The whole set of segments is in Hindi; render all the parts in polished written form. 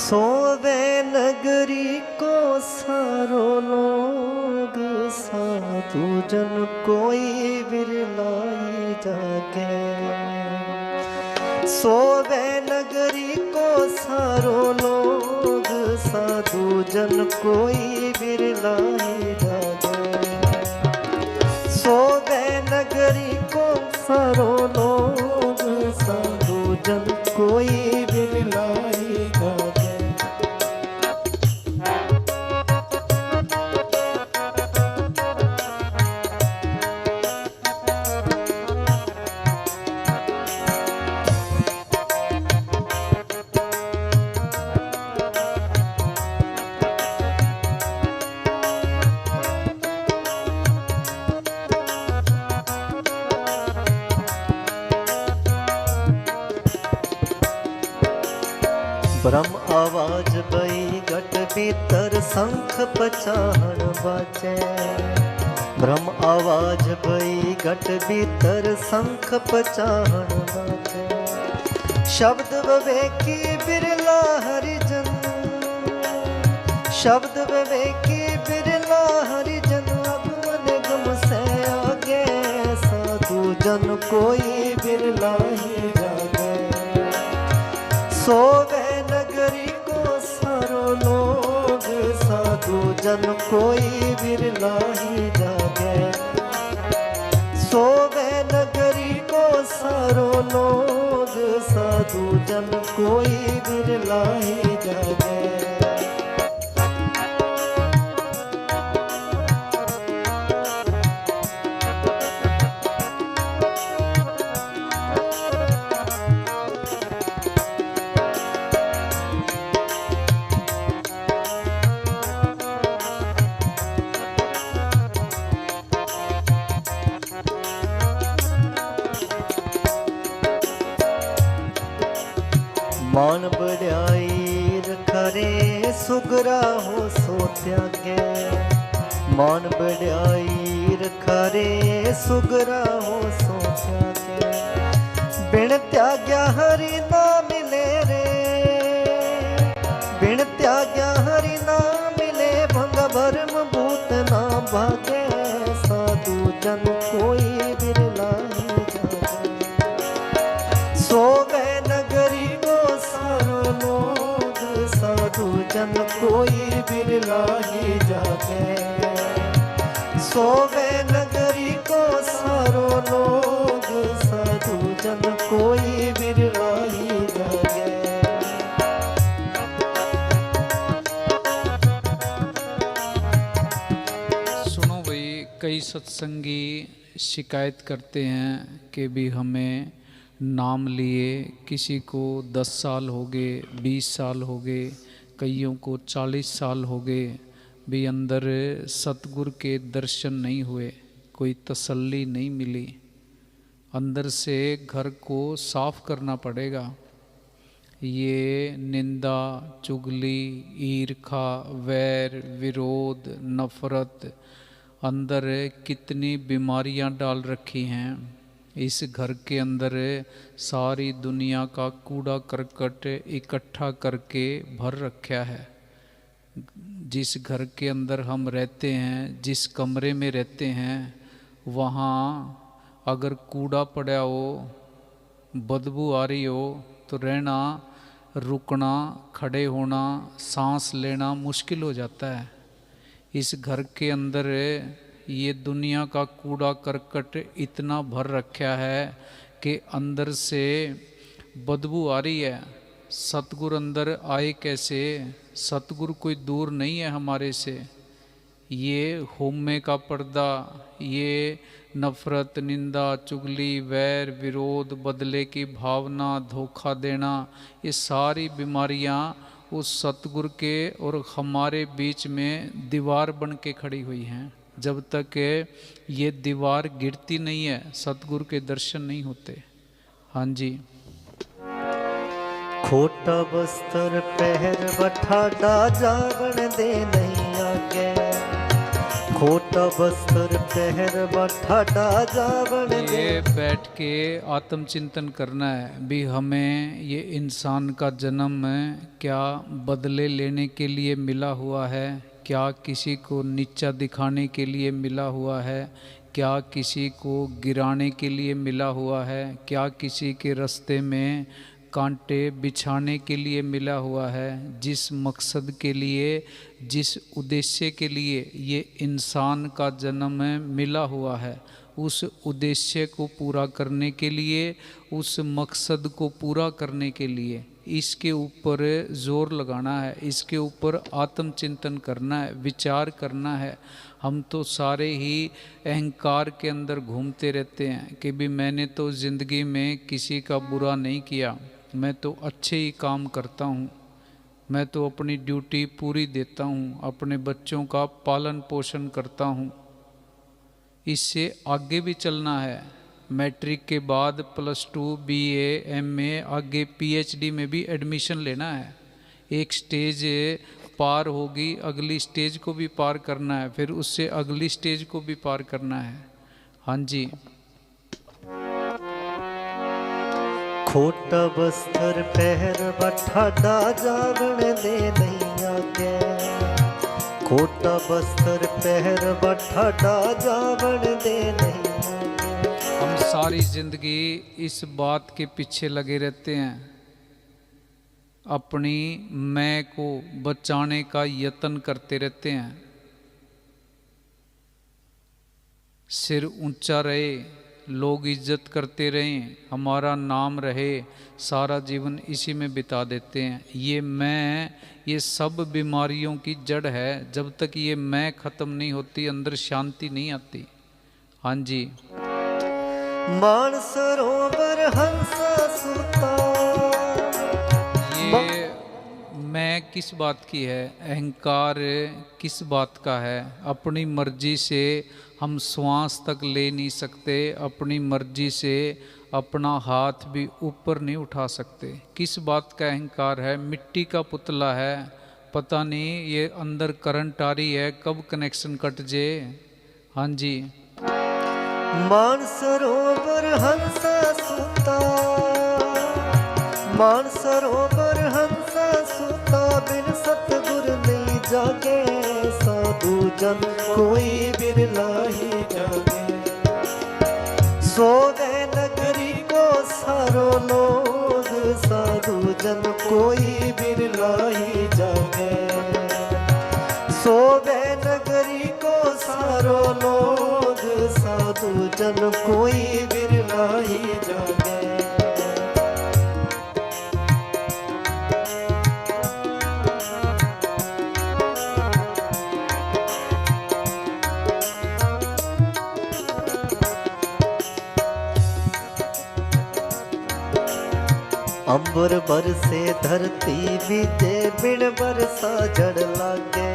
सोवे नगरी को सारो लोग, साधु जन कोई बिरलाई जागे। सोवे नगरी को सारो लोग, साधु जन कोई बिरलाई जागे। सोवे नगरी को सारो लोग, साधु जन कोई बिरलाई जागे। ब्रह्म आवाज बई घट भीतर शंख पचाहण बाजे। ब्रह्म आवाज बई घट भीतर शंख पचाहण बाजे। शब्द विवेकी बिरला हरिजन, शब्द विवेकी बिरला हरिजन। अब निगम से आगे साधु जन कोई बिरला ही जागे। सोवे नगरी को सारो लोग, साधु जन कोई बिरला ही जागे। सोवे नगरी को सारो लोग, साधु जन कोई बिरला ही जागे। मान बड़ाई रखरे सुगरा हो सो त्यागे। मान बड़ाई रखरे सुगरा हो सो त्यागे। बिन त्याग्या हरि ना मिले रे, बिन त्याग्या हरि ना मिले। भंग भरम भूत ना भागे, साधु जन कोई बिरला ही जागे। सोवे नगरी को सारो लोग, साधु जन कोई बिरला ही जागे। सोवे नगरी को सारो लोग, साधु जन कोई बिरला ही जागे। सुनो भाई, कई सत्संगी शिकायत करते हैं कि भी हमें नाम लिए किसी को 10 साल हो गए, 20 साल हो गए, कईयों को 40 साल हो गए, भी अंदर सतगुरु के दर्शन नहीं हुए, कोई तसल्ली नहीं मिली। अंदर से घर को साफ करना पड़ेगा। ये निंदा, चुगली, ईर्खा, वैर, विरोध, नफरत अंदर कितनी बीमारियां डाल रखी हैं। इस घर के अंदर सारी दुनिया का कूड़ा करकट इकट्ठा करके भर रखा है। जिस घर के अंदर हम रहते हैं, जिस कमरे में रहते हैं, वहाँ अगर कूड़ा पड़ा हो, बदबू आ रही हो, तो रहना, रुकना, खड़े होना, सांस लेना मुश्किल हो जाता है। इस घर के अंदर ये दुनिया का कूड़ा करकट इतना भर रखा है कि अंदर से बदबू आ रही है। सतगुरु अंदर आए कैसे? सतगुरु कोई दूर नहीं है हमारे से। ये होमे का पर्दा, ये नफरत, निंदा, चुगली, वैर, विरोध, बदले की भावना, धोखा देना, ये सारी बीमारियां उस सतगुरु के और हमारे बीच में दीवार बन के खड़ी हुई हैं। जब तक ये दीवार गिरती नहीं है, सतगुरु के दर्शन नहीं होते। हाँ जी। खोटा बस्तर पहर बठाडा जावण दे नहीं आगे। खोटा वस्त्र पहर ठाडा जावन दे। ये बैठ के आत्मचिंतन करना है भी हमें ये इंसान का जन्म क्या बदले लेने के लिए मिला हुआ है, क्या किसी को नीचा दिखाने के लिए मिला हुआ है, क्या किसी को गिराने के लिए मिला हुआ है, क्या किसी के रास्ते में कांटे बिछाने के लिए मिला हुआ है। जिस मकसद के लिए, जिस उद्देश्य के लिए ये इंसान का जन्म मिला हुआ है, उस उद्देश्य को पूरा करने के लिए, उस मकसद को पूरा करने के लिए इसके ऊपर जोर लगाना है, इसके ऊपर आत्मचिंतन करना है, विचार करना है। हम तो सारे ही अहंकार के अंदर घूमते रहते हैं कि भी मैंने तो ज़िंदगी में किसी का बुरा नहीं किया, मैं तो अच्छे ही काम करता हूँ, मैं तो अपनी ड्यूटी पूरी देता हूँ, अपने बच्चों का पालन पोषण करता हूँ। इससे आगे भी चलना है। मैट्रिक के बाद +2 BA MA आगे PhD में भी एडमिशन लेना है। एक स्टेज पार होगी, अगली स्टेज को भी पार करना है, फिर उससे अगली स्टेज को भी पार करना है। हाँ जी। खोटा वस्त्र पहर ठाडा जावन दे नहीं आगे। खोटा वस्त्र पहर ठाडा जावन दे नहीं आगे। हम सारी जिंदगी इस बात के पीछे लगे रहते हैं, अपनी मैं को बचाने का यत्न करते रहते हैं। सिर ऊंचा रहे, लोग इज्जत करते रहें, हमारा नाम रहे, सारा जीवन इसी में बिता देते हैं। ये मैं, ये सब बीमारियों की जड़ है। जब तक ये मैं ख़त्म नहीं होती, अंदर शांति नहीं आती। हाँ जी। मान सरोवर हंसा सुता। ये मैं किस बात की है, अहंकार किस बात का है। अपनी मर्जी से हम श्वास तक ले नहीं सकते, अपनी मर्जी से अपना हाथ भी ऊपर नहीं उठा सकते। किस बात का अहंकार है? मिट्टी का पुतला है, पता नहीं ये अंदर करंट आ रही है, कब कनेक्शन कट जाए। हाँ जी। मानसरोवर हंसा सुता। मानसरोवर हंसा सुता। बिन सतगुर नहीं जागे। साधु जन कोई बिरला ही जागे। सोवे नगरी को सारो लोग। साधु जन कोई बिरला ही जागे। सोवे नगरी को सारो लोग। साधु जन कोई बिरला ही जागे। अंबर बरसे धरती बीजे। बिन बरसा जड़ लागे।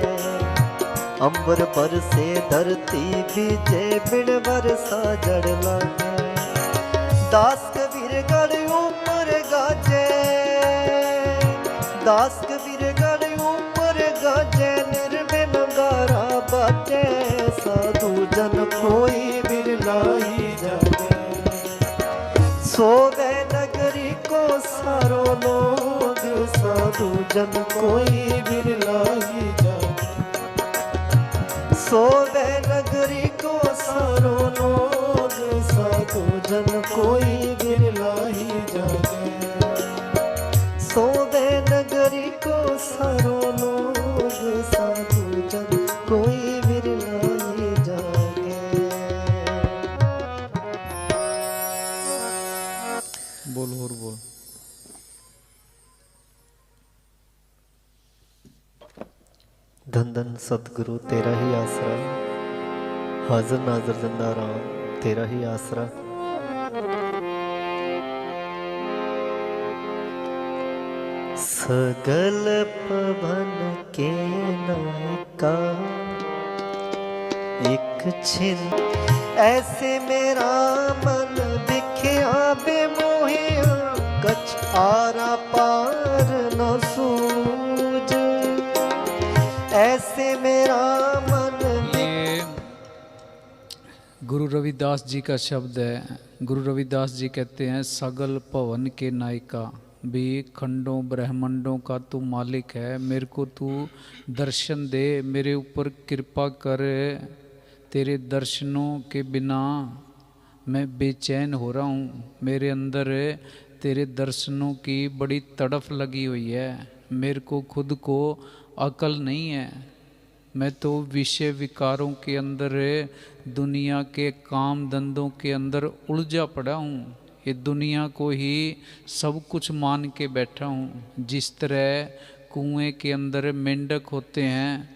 अंबर बरसे धरती बीजे। बिन बरसा जड़ लागे। दास कबीर गढ़ ऊपर गाजे। दास कबीर गढ़ ऊपर गाजे। निर्भय नगारा बाजे। साधु जन कोई बिरला ही जागे। सोवे नगरी को सारो लोग। साधु जन कोई बिरला ही जागे। सोवे नगरी को सारो लोग। साधु जन कोई बिरला ही जागे। सोवे नगरी को सारो लोग। साधु जन कोई बिरला ही जागे। बोल और बोल। धन धन सतगुरु तेरा ही आसरा। हाजिर नाजर जिंदा राम तेरा ही आसरा। सगल पवन के नायका। एक छिन ऐसे मेरा मन बिखिया बेमोहिया। कछ आरा पार न सूझ। ऐसे मेरा मन ये गुरु रविदास जी का शब्द है। गुरु रविदास जी कहते हैं सगल भवन के नायका, भी खंडों ब्रह्मंडों का तू मालिक है, मेरे को तू दर्शन दे, मेरे ऊपर कृपा कर। तेरे दर्शनों के बिना मैं बेचैन हो रहा हूँ, मेरे अंदर तेरे दर्शनों की बड़ी तड़फ लगी हुई है, मेरे को खुद को अकल नहीं है, मैं तो विषय विकारों के अंदर दुनिया के काम धंधों के अंदर उलझा पड़ा हूँ, ये दुनिया को ही सब कुछ मान के बैठा हूँ। जिस तरह कुएं के अंदर मेंढक होते हैं,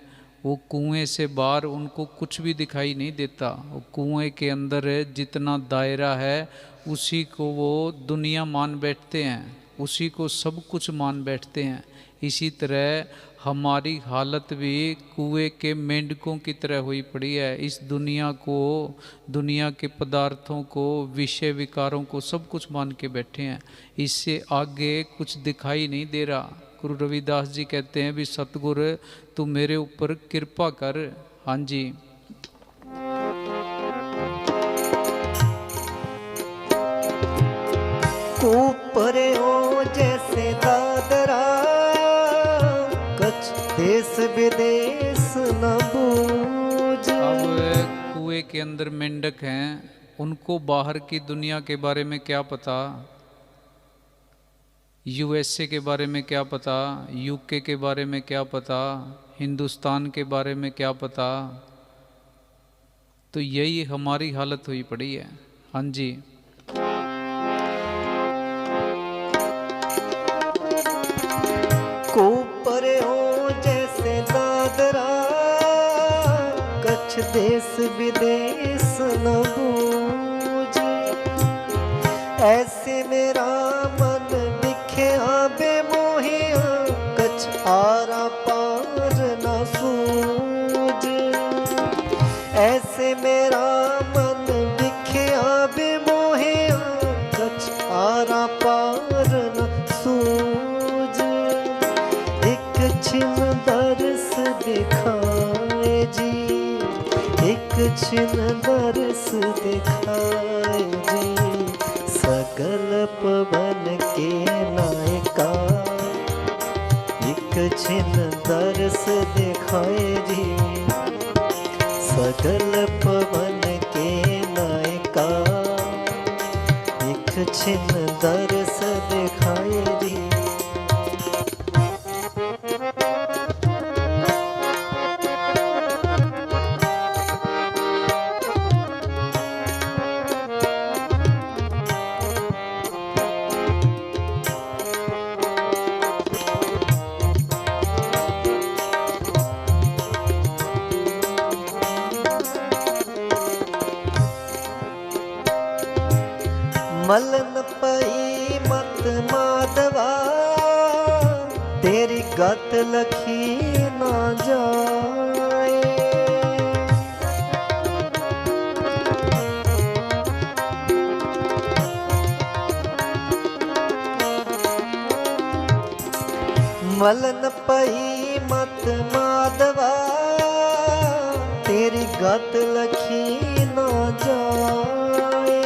वो कुएं से बाहर उनको कुछ भी दिखाई नहीं देता, वो कुएं के अंदर जितना दायरा है उसी को वो दुनिया मान बैठते हैं, उसी को सब कुछ मान बैठते हैं। इसी तरह हमारी हालत भी कुएं के मेंढकों की तरह हुई पड़ी है। इस दुनिया को, दुनिया के पदार्थों को, विषय विकारों को सब कुछ मान के बैठे हैं, इससे आगे कुछ दिखाई नहीं दे रहा। गुरु रविदास जी कहते हैं भी सतगुरु तू मेरे ऊपर कृपा कर। हाँ जी। ऊपर हो जैसे दादरा, कछ देश विदेश न बूझ। अब कुएं के अंदर मेंढक हैं, उनको बाहर की दुनिया के बारे में क्या पता, यूएसए के बारे में क्या पता, यूके के बारे में क्या पता, हिंदुस्तान के बारे में क्या पता। तो यही हमारी हालत हुई पड़ी है। हाँ जी। ऊपर हो जैसे दादरा, कछ देश विदेश न बूझ। ऐसे मेरा मन बिख्या बेमोहिया, कछ आरा पार न सूझ। ऐसे मेरा मन बिख्या बेमोहिया, कछ आरा पार न सूझ। एक छिन दर्श दिखाए जी, एक छिन दर्श दिखाए जी। सकल पवन के नायका, एक छिन दर्श दिखाए जी। सकल पवन के नायका, एक छिन दर्श दिखाए जी। मलन पई मत माधवा, तेरी गत लखी ना जाए। मलन पई मत माधवा, तेरी गत लखी ना जाए।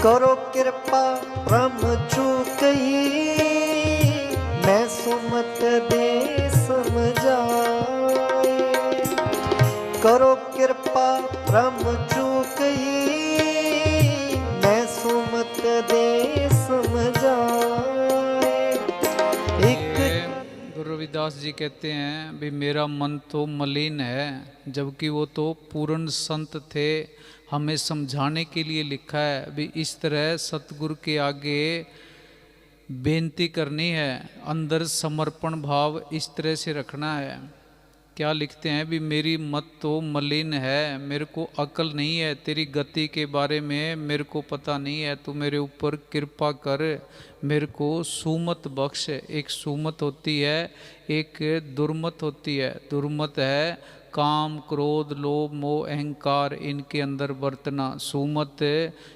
करो कृपा ब्रह्म चूकई, मैं सुमत दे समझाए। करो कृपा ब्रह्म चूकई, मैं सुमत दे समझाए। गुरु रविदास जी कहते हैं भी मेरा मन तो मलिन है, जबकि वो तो पूर्ण संत थे, हमें समझाने के लिए लिखा है। भी इस तरह सतगुरु के आगे बेनती करनी है, अंदर समर्पण भाव इस तरह से रखना है। क्या लिखते हैं भी मेरी मत तो मलिन है, मेरे को अकल नहीं है, तेरी गति के बारे में मेरे को पता नहीं है, तू मेरे ऊपर कृपा कर, मेरे को सुमत बख्श। एक सुमत होती है, एक दुर्मत होती है। दुर्मत है काम क्रोध लोभ मोह अहंकार, इनके अंदर बरतना। सुमत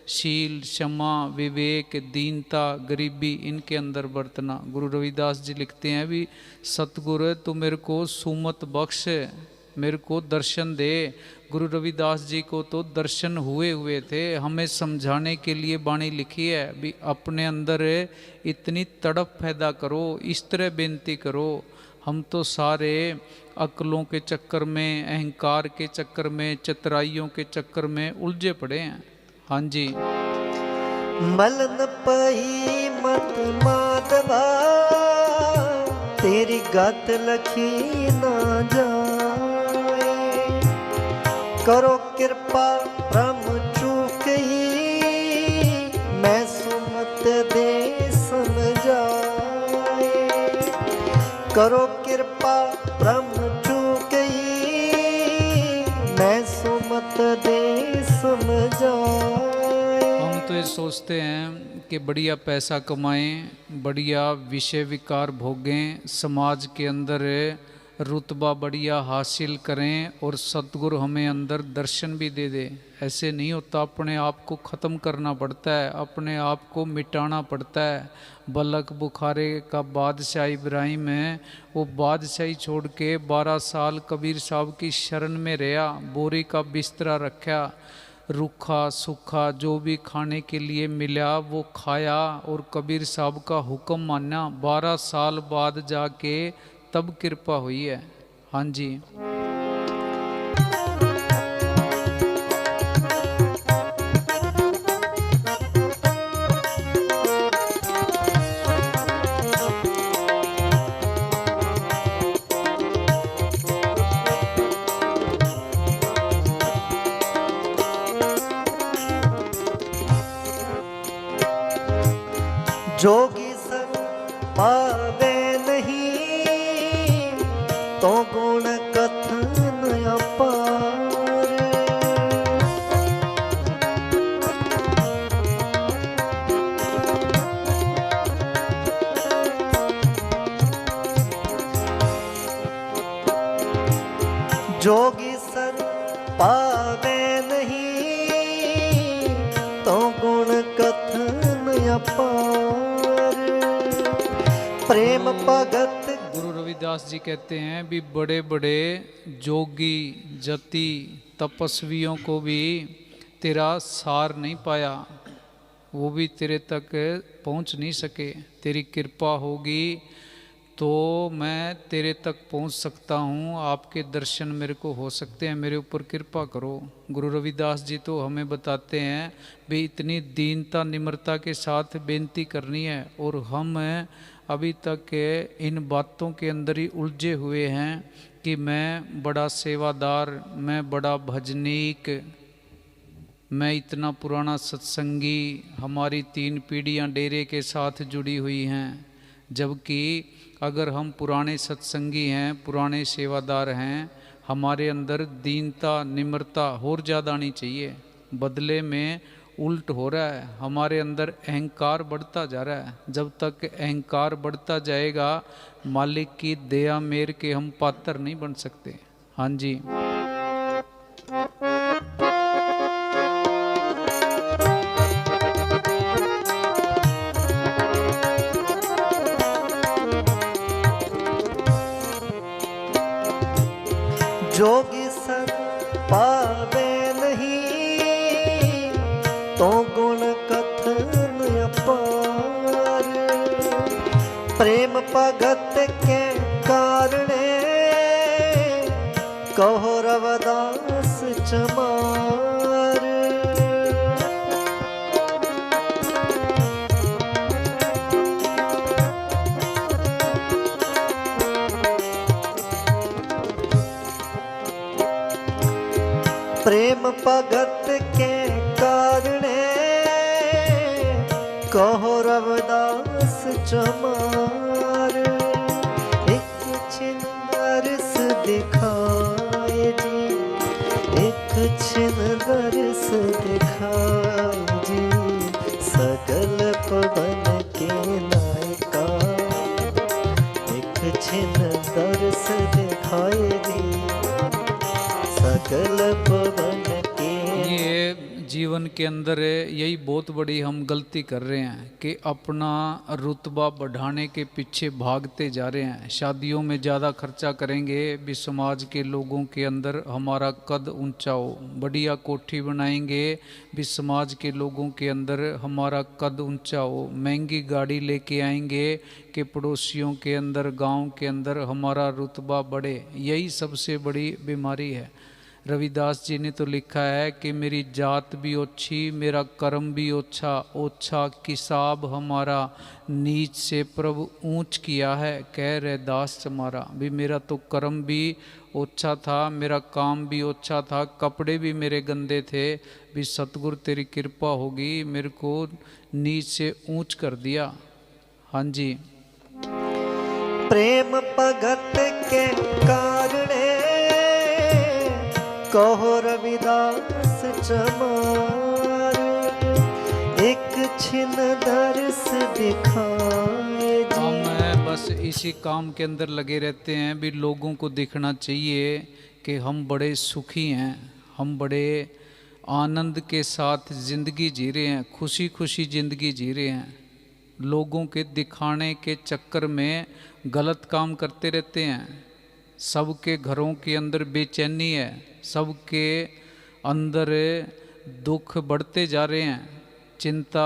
शील क्षमा विवेक दीनता गरीबी, इनके अंदर बरतना। गुरु रविदास जी लिखते हैं भी सतगुरु तू मेरे को सुमत बख्श, मेरे को दर्शन दे, गुरु रविदास जी को तो दर्शन हुए हुए थे, हमें समझाने के लिए वाणी लिखी है भी अपने अंदर इतनी तड़प पैदा करो, इस तरह बेनती करो। हम तो सारे अक्लों के चक्कर में, अहंकार के चक्कर में, चतुराइयों के चक्कर में उलझे पड़े हैं। हाँ जी। मलन पई मत माधवा, तेरी गत लखी ना जाए। करो कृपा ब्रह्म चूकई, मैं सुमत दे समझाए। करो कृपा ब्रह्म चूकई, मैं सुमत दे समझाए। तो ये सोचते हैं कि बढ़िया पैसा कमाएं, बढ़िया विषय विकार भोगें, समाज के अंदर रुतबा बढ़िया हासिल करें और सतगुरु हमें अंदर दर्शन भी दे दे। ऐसे नहीं होता, अपने आप को ख़त्म करना पड़ता है, अपने आप को मिटाना पड़ता है। बलक बुखारे का बादशाह इब्राहिम है, वो बादशाही छोड़ के 12 साल कबीर साहब की शरण में रहा, बोरी का बिस्तरा रखा, रूखा सूखा जो भी खाने के लिए मिला वो खाया और कबीर साहब का हुक्म माना। 12 साल बाद जाके तब कृपा हुई है। हाँ जी। जोगी सन पावे नहीं, तो गुण कथन अपार। जोगी सन पावे नहीं, तो गुण कथन अपार। प्रेम भगत। गुरु रविदास जी कहते हैं भी बड़े बड़े जोगी जति तपस्वियों को भी तेरा सार नहीं पाया, वो भी तेरे तक पहुंच नहीं सके। तेरी कृपा होगी तो मैं तेरे तक पहुंच सकता हूं, आपके दर्शन मेरे को हो सकते हैं, मेरे ऊपर कृपा करो। गुरु रविदास जी तो हमें बताते हैं भी इतनी दीनता निम्रता के साथ बेनती करनी है, और हम अभी तक इन बातों के अंदर ही उलझे हुए हैं कि मैं बड़ा सेवादार, मैं बड़ा भजनीक, मैं इतना पुराना सत्संगी, हमारी 3 पीढ़ियां डेरे के साथ जुड़ी हुई हैं। जबकि अगर हम पुराने सत्संगी हैं, पुराने सेवादार हैं, हमारे अंदर दीनता निम्रता और ज़्यादा आनी चाहिए। बदले में उल्ट हो रहा है, हमारे अंदर अहंकार बढ़ता जा रहा है। जब तक अहंकार बढ़ता जाएगा, मालिक की दया मेर के हम पात्र नहीं बन सकते। हाँ जी। जोगी सन पावे नहीं, तो गुण कथन अपार। प्रेम भगत के कारणे, कहो रविदास चमार। प्रेम भगत के कारणे, कहो रविदास चमार। एक छिन दर्श दिखाए जी, एक छिन दर्श दिखाए जी, सकल पवन के नायका। एक छिन दर्श दिखाए जी, सकल पवन के। ये जीवन के अंदर यही बहुत बड़ी हम गलती कर रहे हैं कि अपना रुतबा बढ़ाने के पीछे भागते जा रहे हैं। शादियों में ज़्यादा खर्चा करेंगे भी समाज के लोगों के अंदर हमारा कद ऊंचा हो, बढ़िया कोठी बनाएंगे भी समाज के लोगों के अंदर हमारा कद ऊंचा हो, महंगी गाड़ी लेके आएंगे कि पड़ोसियों के अंदर गांव के अंदर हमारा रुतबा बढ़े। यही सबसे बड़ी बीमारी है। रविदास जी ने तो लिखा है कि मेरी जात भी ओछी, मेरा कर्म भी ओछा, ओछा किसाब हमारा, नीच से प्रभु ऊंच किया है, कह रहे दास चमारा। भी मेरा तो कर्म भी ओछा था, मेरा काम भी ओछा था, कपड़े भी मेरे गंदे थे, भी सतगुरु तेरी कृपा होगी मेरे को नीच से ऊंच कर दिया। हाँ जी। प्रेम भगत के कारणे कहो रविदास चमार, एक छिन दर्श दिखाए जी। हम बस इसी काम के अंदर लगे रहते हैं भी लोगों को दिखना चाहिए कि हम बड़े सुखी हैं, हम बड़े आनंद के साथ ज़िंदगी जी रहे हैं, खुशी खुशी ज़िंदगी जी रहे हैं। लोगों के दिखाने के चक्कर में गलत काम करते रहते हैं। सबके घरों के अंदर बेचैनी है, सबके अंदर दुख बढ़ते जा रहे हैं, चिंता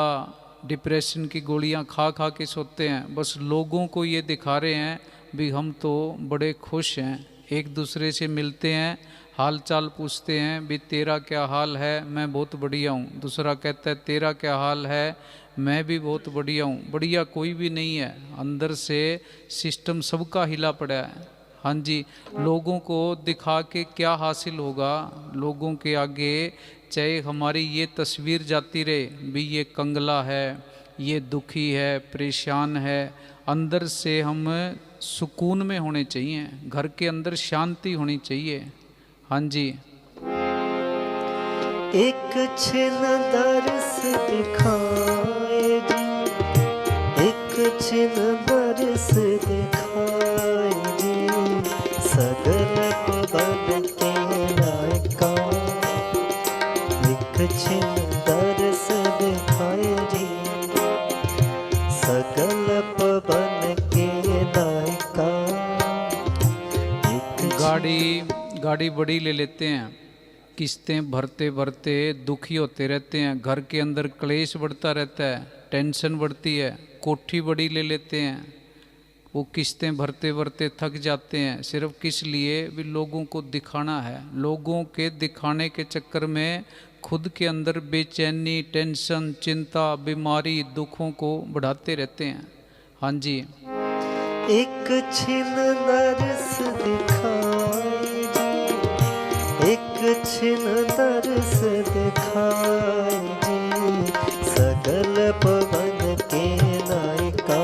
डिप्रेशन की गोलियां खा खा के सोते हैं। बस लोगों को ये दिखा रहे हैं भी हम तो बड़े खुश हैं। एक दूसरे से मिलते हैं, हाल चाल पूछते हैं भी तेरा क्या हाल है, मैं बहुत बढ़िया हूँ। दूसरा कहता है तेरा क्या हाल है, मैं भी बहुत बढ़िया हूँ। बढ़िया कोई भी नहीं है, अंदर से सिस्टम सबका हिला पड़ा है। हाँ जी। लोगों को दिखा के क्या हासिल होगा? लोगों के आगे चाहे हमारी ये तस्वीर जाती रहे भी ये कंगला है, ये दुखी है, परेशान है, अंदर से हम सुकून में होने चाहिए, घर के अंदर शांति होनी चाहिए। हाँ जी। एक छिन दर्श दिखाए जी, एक छिन दर्श दिखाए जी, सगल पवन के नायका, एक छिन दर्श दिखाए जी, सगल पवन के नायका। गाड़ी बड़ी ले लेते हैं, किस्तें भरते भरते दुखी होते रहते हैं, घर के अंदर क्लेश बढ़ता रहता है, टेंशन बढ़ती है। कोठी बड़ी ले लेते हैं, वो किस्तें भरते भरते थक जाते हैं। सिर्फ किस लिए? भी लोगों को दिखाना है। लोगों के दिखाने के चक्कर में खुद के अंदर बेचैनी, टेंशन, चिंता, बीमारी, दुखों को बढ़ाते रहते हैं। हाँ जी। एक छिन दर्श दिखाए जी, एक छिन दर्श दिखाए जी, सगल पवन के नायका,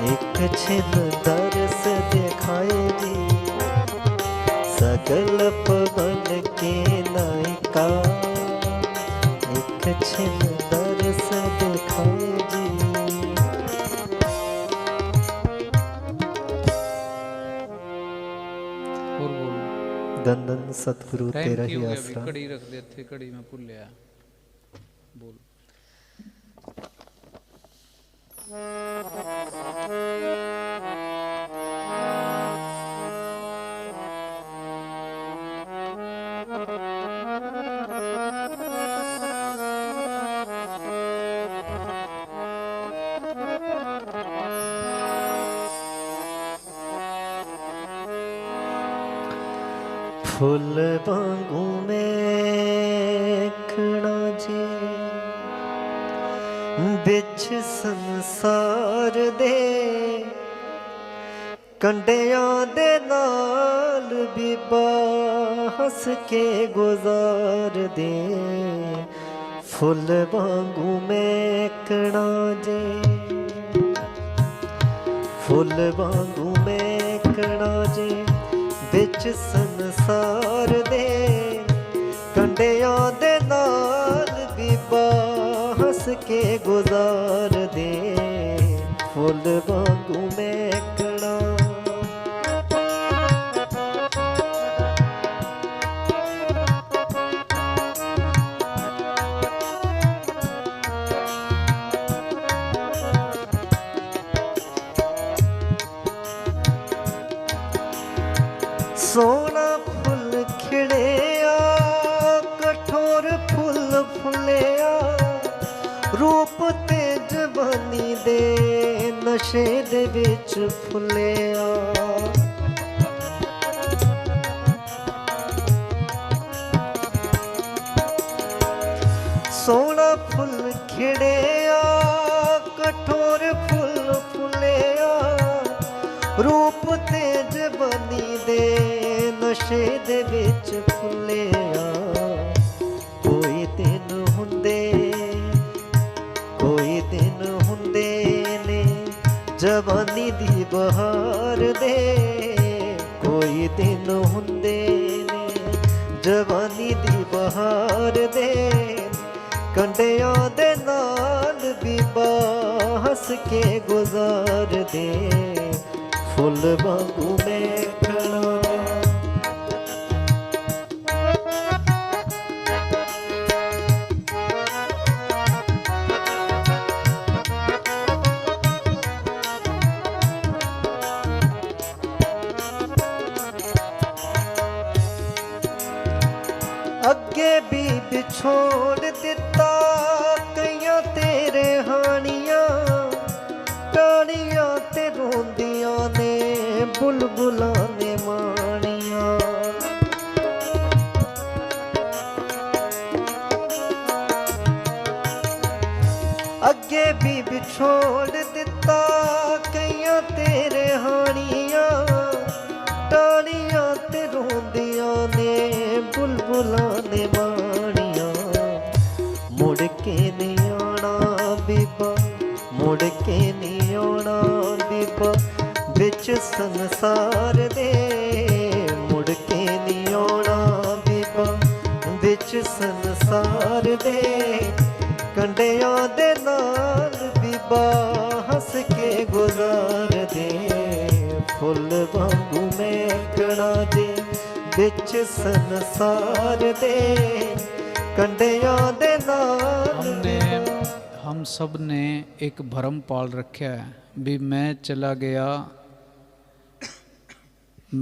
एक छिन दर्श दिखाए जी, सगल पवन के नायका, एक छिन दर्श दिखाए जी। धन धन सतगुरु तेरा ही आसरा। कड़ी रख देते, कड़ी में पुल लिया बोल। फूल वांगू महकना जी, बिच संसार दे, कंडियां दे नाल भी हंस के गुजार दे। फुल वांगू महकना जी, फुल वांगू महकना जी, बिच संसार दे, कंडियां दे नाल भी हंस के गुजार दे। फुल वांगू महकना, ਨਸ਼ੇ ਦੇ ਵਿੱਚ ਫੁੱਲਿਆ। ਸੋਹਣਾ ਫੁੱਲ ਖਿੜਿਆ, ਕਠੋਰ ਫੁੱਲ ਫੁੱਲਿਆ, ਰੂਪ ਤੇ ਜਵਾਨੀ ਦੇ ਨਸ਼ੇ ਦੇ ਵਿੱਚ ਫੁੱਲਿਆ। ਕੋਈ ਦਿਨ ਹੁੰਦੇ, ਕੋਈ ਦਿਨ ਹੁੰਦੇ ਨੇ ਜਵਾਨੀ ਦੀ ਬਹਾਰ ਦੇ, ਕੋਈ ਦਿਨ ਹੁੰਦੇ ਨੇ ਜਵਾਨੀ ਦੀ ਬਹਾਰ ਦੇ। ਕੰਡਿਆਂ ਦੇ ਨਾਲ ਬੀਬਾ ਹੱਸ ਕੇ ਗੁਜ਼ਾਰਦੇ, ਫੁੱਲ ਵਾਂਗੂ ਮਹਿਕਣਾ। ਅੱਗੇ ਵੀ ਵਿਛੋੜ ਦਿੱਤਾ ਕਈਆਂ ਤੇਰੇ ਹਾਣੀਆਂ, ਟਾਹਣੀਆਂ ਤੇ ਰੋਂਦੀਆਂ ਨੇ ਬੁਲਬੁਲਾਂ ਨੇ ਮਾਣੀਆਂ। ਅੱਗੇ ਵੀ ਵਿਛੋੜ ਦਿੱਤਾ ਕਈਆਂ ਤੇਰੇ ਹਾਣੀਆਂ, ਟਾਹਣੀਆਂ ਤੇ ਰੋਂਦੀਆਂ ਨੇ ਬੁਲਬੁਲਾਂ ਨੇ ਮਾਣੀਆਂ। ਮੁੜ ਕੇ ਨੀ ਆਉਣਾ ਬੀਬਾ, ਮੁੜ ਕੇ ਨੀ ਆਉਣਾ ਬੀਬਾ ਵਿੱਚ ਸੰਸਾਰ ਦੇ, ਮੁੜ ਕੇ ਨੀ ਆਉਣਾ ਬੀਬਾ ਵਿੱਚ ਸੰਸਾਰ ਦੇ। ਕੰਡਿਆਂ ਦੇ ਨਾਲ ਬੀਬਾ ਹੱਸ ਕੇ ਗੁਜ਼ਾਰਦੇ, ਫੁੱਲ ਵਾਂਗੂ ਮਹਿਕਣਾ ਦੇ ਵਿੱਚ ਸੰਸਾਰ ਦੇ। ਕੰਡਿਆਂ ਦੇ ਨਾਲ हम सब ने एक भरम पाल रखा है भी मैं चला गया,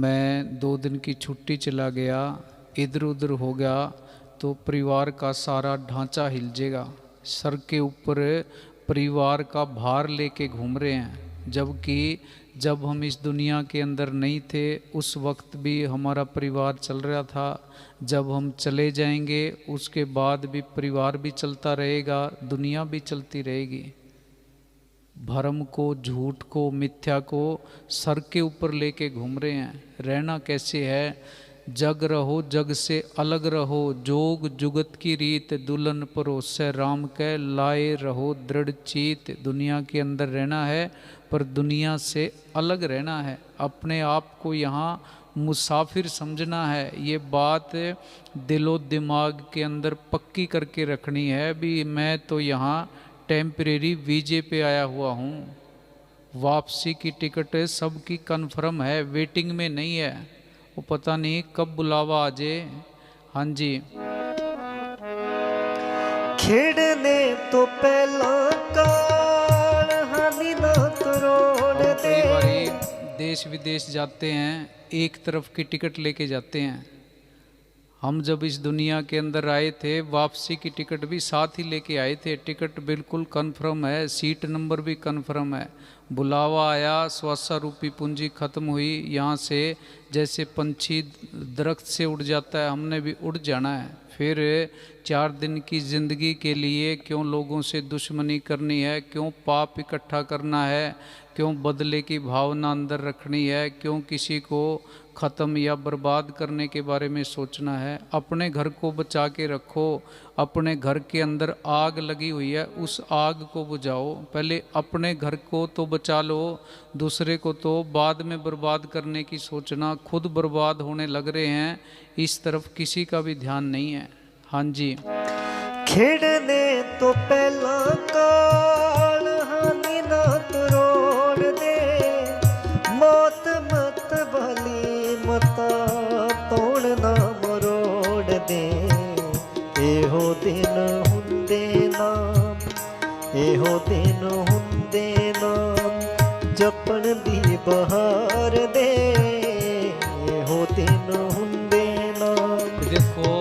मैं 2 दिन की छुट्टी चला गया, इधर उधर हो गया तो परिवार का सारा ढांचा हिल जाएगा। सर के ऊपर परिवार का भार लेके घूम रहे हैं, जबकि जब हम इस दुनिया के अंदर नहीं थे उस वक्त भी हमारा परिवार चल रहा था। जब हम चले जाएंगे उसके बाद भी परिवार भी चलता रहेगा, दुनिया भी चलती रहेगी। भरम को, झूठ को, मिथ्या को सर के ऊपर लेके घूम रहे हैं। रहना कैसे है? जग रहो जग से अलग रहो, जोग जुगत की रीत, दुल्हन परोसे राम के लाए रहो दृढ़ चीत। दुनिया के अंदर रहना है पर दुनिया से अलग रहना है, अपने आप को यहाँ मुसाफिर समझना है। ये बात दिलो दिमाग के अंदर पक्की करके रखनी है भी मैं तो यहाँ टेम्परेरी वीजे पे आया हुआ हूँ। वापसी की टिकट सबकी कन्फर्म है, वेटिंग में नहीं है। वो पता नहीं कब बुलावा आ जाए। हाँ जी, खेड़ने तो पहला काल हानि ना तरोड़ दे। देश विदेश जाते हैं, एक तरफ की टिकट लेके जाते हैं। हम जब इस दुनिया के अंदर आए थे वापसी की टिकट भी साथ ही लेके आए थे। टिकट बिल्कुल कन्फर्म है, सीट नंबर भी कन्फर्म है। बुलावा आया, स्वास्थ्य पूंजी खत्म हुई। यहाँ से जैसे पंछी दरख्त से उड़ जाता है, हमने भी उड़ जाना है। फिर 4 दिन की ज़िंदगी के लिए क्यों लोगों से दुश्मनी करनी है, क्यों पाप इकट्ठा करना है, क्यों बदले की भावना अंदर रखनी है, क्यों किसी को ख़त्म या बर्बाद करने के बारे में सोचना है। अपने घर को बचा के रखो। अपने घर के अंदर आग लगी हुई है, उस आग को बुझाओ। पहले अपने घर को तो बचा लो, दूसरे को तो बाद में बर्बाद करने की सोचना। खुद बर्बाद होने लग रहे हैं, इस तरफ किसी का भी ध्यान नहीं है। हाँ जी, खेड़ने तो पहला काल हानि ना तरोड़ दे। मौत मत वाली मता तोड़ ना मरोड़ दे। एहो दिन हुंदे नाम, एहो दिन हुंदे नाम जपन दी बहार दे। एहो दिन हुंदे नाम। देखो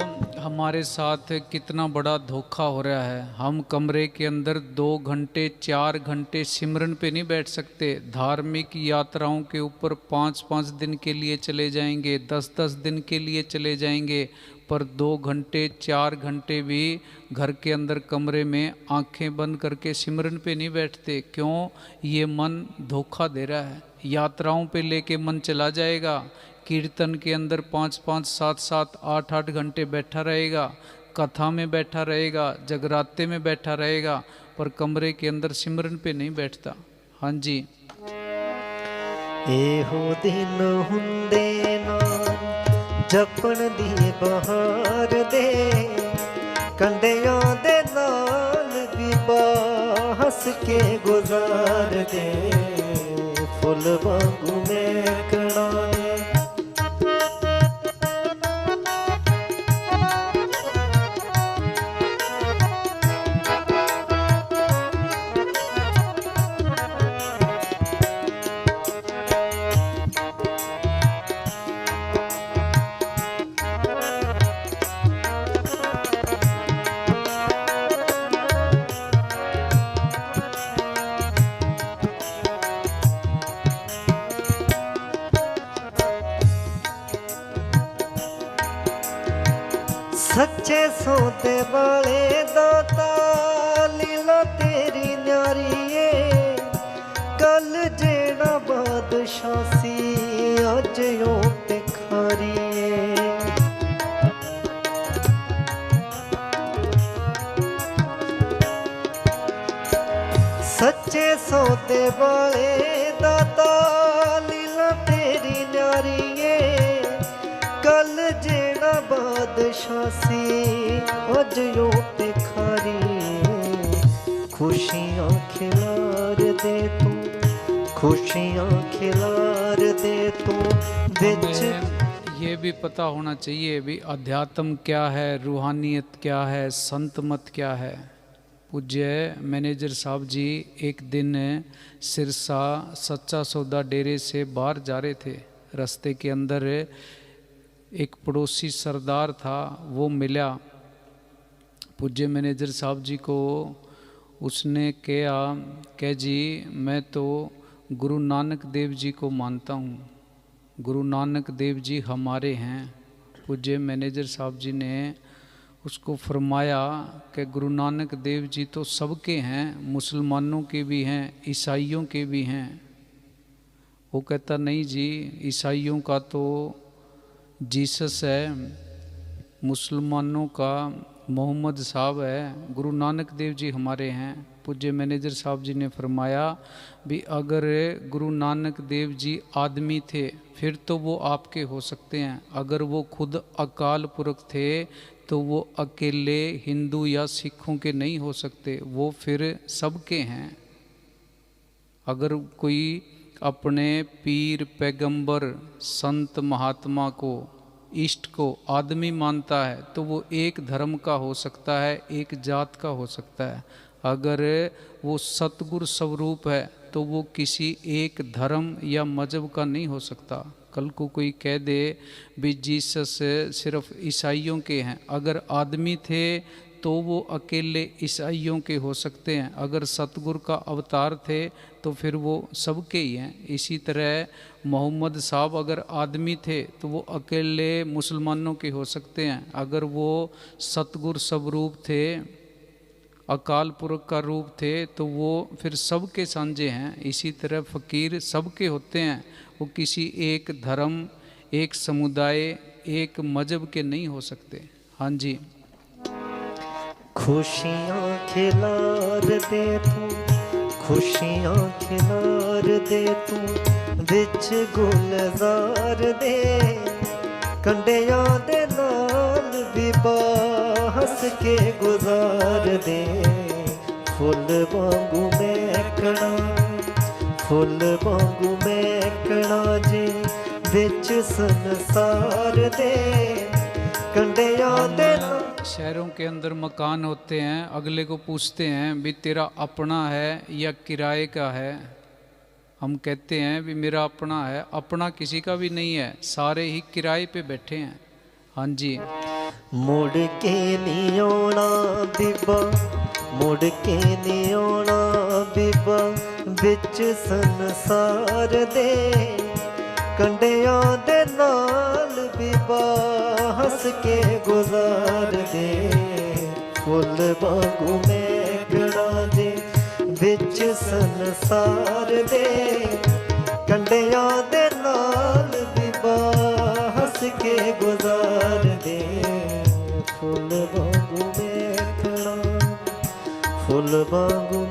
हमारे साथ कितना बड़ा धोखा हो रहा है। हम कमरे के अंदर 2 घंटे 4 घंटे सिमरन पे नहीं बैठ सकते। धार्मिक यात्राओं के ऊपर 5-5 दिन के लिए चले जाएंगे, 10-10 दिन के लिए चले जाएंगे, पर 2 घंटे 4 घंटे भी घर के अंदर कमरे में आंखें बंद करके सिमरन पे नहीं बैठते। क्यों? ये मन धोखा दे रहा है। यात्राओं पे लेके मन चला जाएगा, कीर्तन के अंदर 5-5 7-7 8-8 घंटे बैठा रहेगा, कथा में बैठा रहेगा, जगराते में बैठा रहेगा, पर कमरे के अंदर सिमरन पे नहीं बैठता। हाँ जी। ਇਹੋ ਦਿਨ ਹੁੰਦੇ ਨਾ ਜਪਣ ਦੀ ਬਹਾਰ ਦੇ, ਕੰਡਿਆਂ ਦੇ ਨਾਲ ਵੀ ਹੱਸ ਕੇ ਗੁਜ਼ਾਰਦੇ, ਫੁੱਲ ਵਾਂਗੂ ਮਹਿਕਣਾ ਨੇ। सच्चे सौदे वाले दाता लीला तेरी न्यारी है, कल जेड़ा बादशाह सी अज ओ भिखारी है। सच्चे सौदे वाले दाता लीला तेरी न्यारी है, कल जेड़ा बादशाह सी अज ओ भिखारी। खुशियां खिलार दे तू, खुशियां खिलार दे तू बिच। ये भी पता होना चाहिए भी अध्यात्म क्या है, रूहानियत क्या है, संत मत क्या है। पूज्य मैनेजर साहब जी एक दिन सिरसा सच्चा सौदा डेरे से बाहर जा रहे थे। रास्ते के अंदर एक पड़ोसी सरदार था, वो मिला पूज्य मैनेजर साहब जी को। उसने कहा जी मैं तो गुरु नानक देव जी को मानता हूँ, गुरु नानक देव जी हमारे हैं। पूज्य मैनेजर साहब जी ने उसको फरमाया कि गुरु नानक देव जी तो सबके हैं, मुसलमानों के भी हैं, ईसाइयों के भी हैं। वो कहता नहीं जी, ईसाइयों का तो जीसस है, मुसलमानों का मोहम्मद साहब है, गुरु नानक देव जी हमारे हैं। पूज्य मैनेजर साहब जी ने फरमाया भी अगर गुरु नानक देव जी आदमी थे फिर तो वो आपके हो सकते हैं, अगर वो खुद अकाल पुरख थे तो वो अकेले हिंदू या सिखों के नहीं हो सकते, वो फिर सबके हैं। अगर कोई अपने पीर पैगंबर संत महात्मा को इष्ट को आदमी मानता है तो वो एक धर्म का हो सकता है, एक जात का हो सकता है। अगर वो सतगुरु स्वरूप है तो वो किसी एक धर्म या मजहब का नहीं हो सकता। कल को कोई कह दे भी जीसस सिर्फ ईसाइयों के हैं, अगर आदमी थे तो वो अकेले ईसाइयों के हो सकते हैं, अगर सतगुरु का अवतार थे तो फिर वो सबके ही हैं। इसी तरह मोहम्मद साहब अगर आदमी थे तो वो अकेले मुसलमानों के हो सकते हैं, अगर वो सतगुरु स्वरूप थे, अकाल पुरख का रूप थे तो वो फिर सबके सांझे हैं। इसी तरह फ़कीर सबके होते हैं, वो किसी एक धर्म, एक समुदाय, एक मजहब के नहीं हो सकते। हाँ जी। खुशियाँ खिलार दे तू, खुशियाँ खिलार दे तू विच गुलजार दे, कंडियां दे नाल भी हंस के गुजार दे। फुल वांगू महकना, फुल वांगू महकना जी विच संसार दे, कंडियां दे नाल। शहरों के अंदर मकान होते हैं, अगले को पूछते हैं भी तेरा अपना है या किराए का है। हम कहते हैं भी मेरा अपना है, अपना किसी का भी नहीं है, सारे ही किराए पे बैठे हैं। हाँ जी। ਮੁੜ ਕੇ ਨੀ ਆਉਣਾ ਬੀਬਾ, ਮੁੜ ਕੇ ਨੀ ਆਉਣਾ ਬੀਬਾ, ਵਿੱਚ ਸੰਸਾਰ ਦੇ ਕੰਡਿਆਂ ਦੇ ਨਾਲ ਬੀਬਾ, ਹੱਸ ਕੇ ਗੁਜ਼ਾਰ ਦੇ। ਫੁੱਲ ਵਾਂਗੂ ਮੈਕੜਾ ਦੇ ਵਿੱਚ ਸੰਸਾਰ ਦੇ ਕੰਡਿਆਂ ਦੇ ਨਾਲ ਬੀਬਾ, ਹੱਸ ਕੇ ਗੁਜ਼ਾਰ ਦੇ। ਫੁੱਲ ਵਾਂਗੂ ਵੇਖਣਾ, ਫੁੱਲ ਵਾਂਗੂ